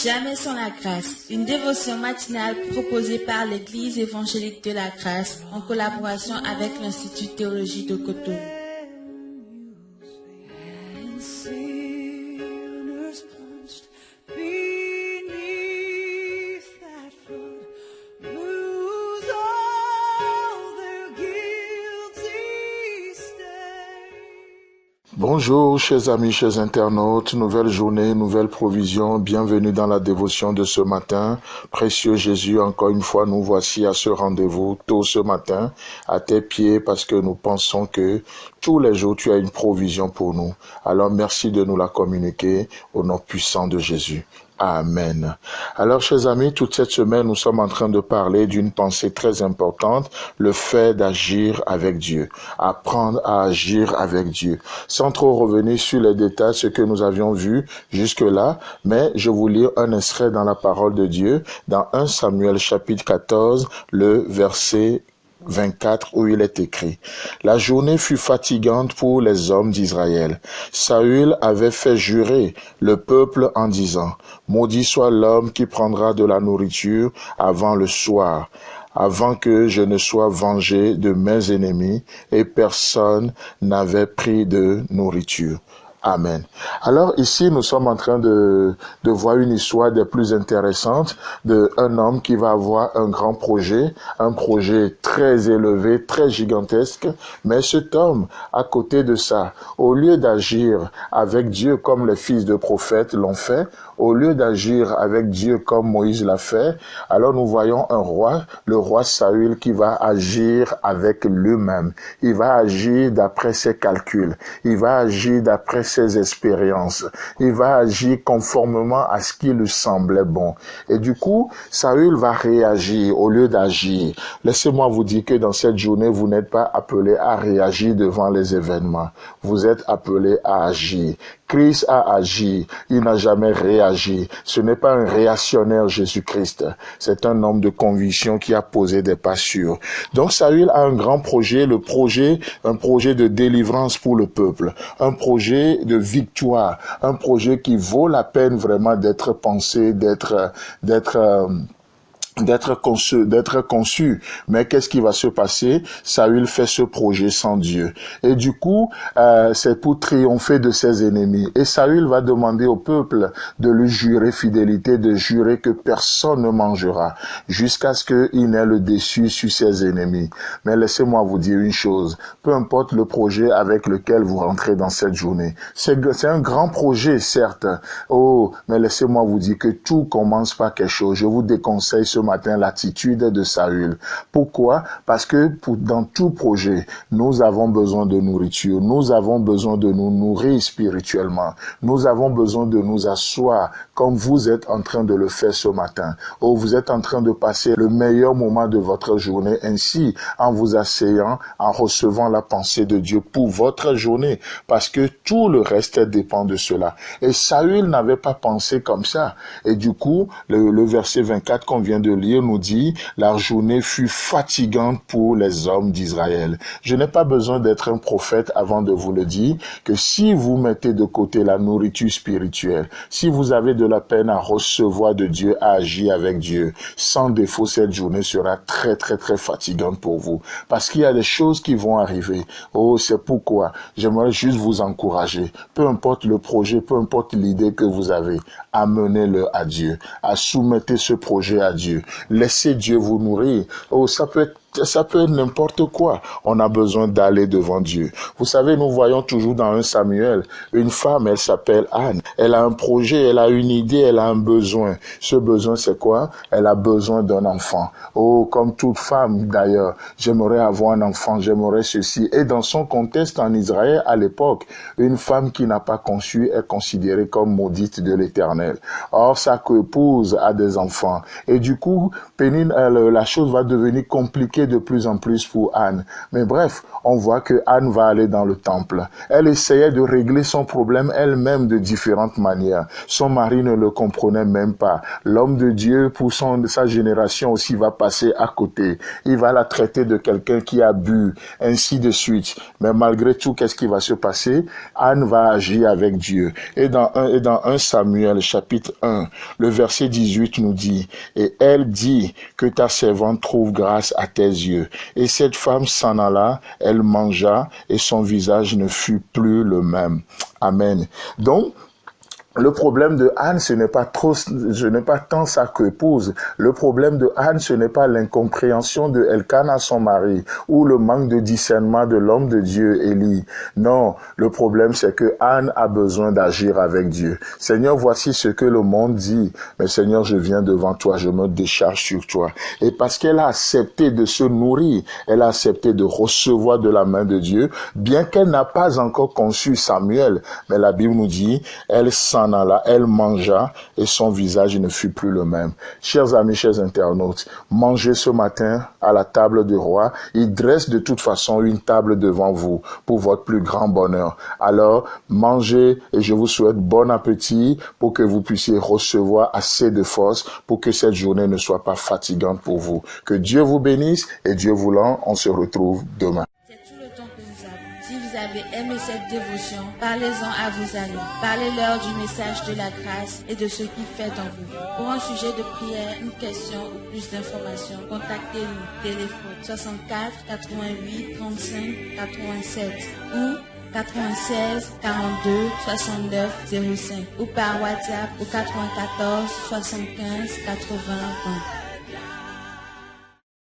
Jamais sans la grâce, une dévotion matinale proposée par l'Église évangélique de la grâce en collaboration avec l'Institut de théologie de Cotonou. Bonjour, chers amis, chers internautes, nouvelle journée, nouvelle provision, bienvenue dans la dévotion de ce matin. Précieux Jésus, encore une fois, nous voici à ce rendez-vous tôt ce matin, à tes pieds, parce que nous pensons que tous les jours, tu as une provision pour nous. Alors, merci de nous la communiquer au nom puissant de Jésus. Amen. Alors, chers amis, toute cette semaine, nous sommes en train de parler d'une pensée très importante, le fait d'agir avec Dieu, apprendre à agir avec Dieu. Sans trop revenir sur les détails, ce que nous avions vu jusque-là, mais je vous lis un extrait dans la parole de Dieu, dans 1 Samuel chapitre 14, le verset 24 où il est écrit: La journée fut fatigante pour les hommes d'Israël. Saül avait fait jurer le peuple en disant: Maudit soit l'homme qui prendra de la nourriture avant le soir, avant que je ne sois vengé de mes ennemis, et personne n'avait pris de nourriture. Amen. Alors ici, nous sommes en train de voir une histoire des plus intéressantes d'un homme qui va avoir un grand projet, un projet très élevé, très gigantesque. Mais cet homme, à côté de ça, au lieu d'agir avec Dieu comme les fils de prophètes l'ont fait, au lieu d'agir avec Dieu comme Moïse l'a fait, alors nous voyons un roi, le roi Saül, qui va agir avec lui-même. Il va agir d'après ses calculs. Il va agir d'après ses expériences. Il va agir conformément à ce qui lui semblait bon. Et du coup, Saül va réagir au lieu d'agir. Laissez-moi vous dire que dans cette journée, vous n'êtes pas appelé à réagir devant les événements. Vous êtes appelé à agir. Christ a agi, il n'a jamais réagi. Ce n'est pas un réactionnaire Jésus-Christ, c'est un homme de conviction qui a posé des pas sûrs. Donc Saül a un grand projet, un projet de délivrance pour le peuple, un projet de victoire, un projet qui vaut la peine vraiment d'être pensé, d'être conçu. Mais qu'est-ce qui va se passer? Saül fait ce projet sans Dieu. Et du coup, c'est pour triompher de ses ennemis. Et Saül va demander au peuple de lui jurer fidélité, de jurer que personne ne mangera, jusqu'à ce qu'il n'ait le dessus sur ses ennemis. Mais laissez-moi vous dire une chose. Peu importe le projet avec lequel vous rentrez dans cette journée. C'est un grand projet, certes. Oh, mais laissez-moi vous dire que tout commence par quelque chose. Je vous déconseille ce matin l'attitude de Saül. Pourquoi? Parce que dans tout projet, nous avons besoin de nourriture. Nous avons besoin de nous nourrir spirituellement. Nous avons besoin de nous asseoir comme vous êtes en train de le faire ce matin. Ou vous êtes en train de passer le meilleur moment de votre journée ainsi en vous asseyant, en recevant la pensée de Dieu pour votre journée. Parce que tout le reste dépend de cela. Et Saül n'avait pas pensé comme ça. Et du coup, le verset 24 qu'on vient de lire nous dit: la journée fut fatigante pour les hommes d'Israël. Je n'ai pas besoin d'être un prophète avant de vous le dire que si vous mettez de côté la nourriture spirituelle, si vous avez de la peine à recevoir de Dieu, à agir avec Dieu, sans défaut, cette journée sera très très très fatigante pour vous. Parce qu'il y a des choses qui vont arriver. Oh, c'est pourquoi j'aimerais juste vous encourager. Peu importe le projet, peu importe l'idée que vous avez, amenez-le à Dieu. Soumettez ce projet à Dieu. Laissez Dieu vous nourrir. Oh, ça peut être n'importe quoi. On a besoin d'aller devant Dieu. Vous savez, nous voyons toujours dans 1 Samuel, une femme, elle s'appelle Anne. Elle a un projet, elle a une idée, elle a un besoin. Ce besoin, c'est quoi? Elle a besoin d'un enfant. Oh, comme toute femme d'ailleurs, j'aimerais avoir un enfant, j'aimerais ceci. Et dans son contexte en Israël, à l'époque, une femme qui n'a pas conçu est considérée comme maudite de l'Éternel. Or, sa épouse a des enfants. Et du coup, la chose va devenir compliquée compliqué de plus en plus pour Anne. Mais bref, on voit que Anne va aller dans le temple. Elle essayait de régler son problème elle-même de différentes manières. Son mari ne le comprenait même pas. L'homme de Dieu, pour sa génération aussi, va passer à côté. Il va la traiter de quelqu'un qui a bu, ainsi de suite. Mais malgré tout, qu'est-ce qui va se passer? Anne va agir avec Dieu. Et dans 1 Samuel, chapitre 1, le verset 18 nous dit, « Et elle dit que ta servante trouve grâce à tes yeux. Et cette femme s'en alla, elle mangea, et son visage ne fut plus le même. » Amen. Donc, le problème de Anne, ce n'est pas tant sa épouse. Le problème de Anne, ce n'est pas l'incompréhension de Elkana, son mari, ou le manque de discernement de l'homme de Dieu, Élie. Non, le problème, c'est que Anne a besoin d'agir avec Dieu. Seigneur, voici ce que le monde dit. Mais Seigneur, je viens devant toi, je me décharge sur toi. Et parce qu'elle a accepté de se nourrir, elle a accepté de recevoir de la main de Dieu, bien qu'elle n'a pas encore conçu Samuel. Mais la Bible nous dit, elle s'en alla, elle mangea et son visage ne fut plus le même. Chers amis, chers internautes, mangez ce matin à la table du roi. Il dresse de toute façon une table devant vous pour votre plus grand bonheur. Alors, mangez et je vous souhaite bon appétit pour que vous puissiez recevoir assez de force pour que cette journée ne soit pas fatigante pour vous. Que Dieu vous bénisse et Dieu voulant, on se retrouve demain. Si vous avez aimé cette dévotion, parlez-en à vos amis. Parlez-leur du message de la grâce et de ce qu'il fait en vous. Pour un sujet de prière, une question ou plus d'informations, contactez-nous. Téléphone 64 88 35 87 ou 96 42 69 05 ou par WhatsApp au 94 75 80 20.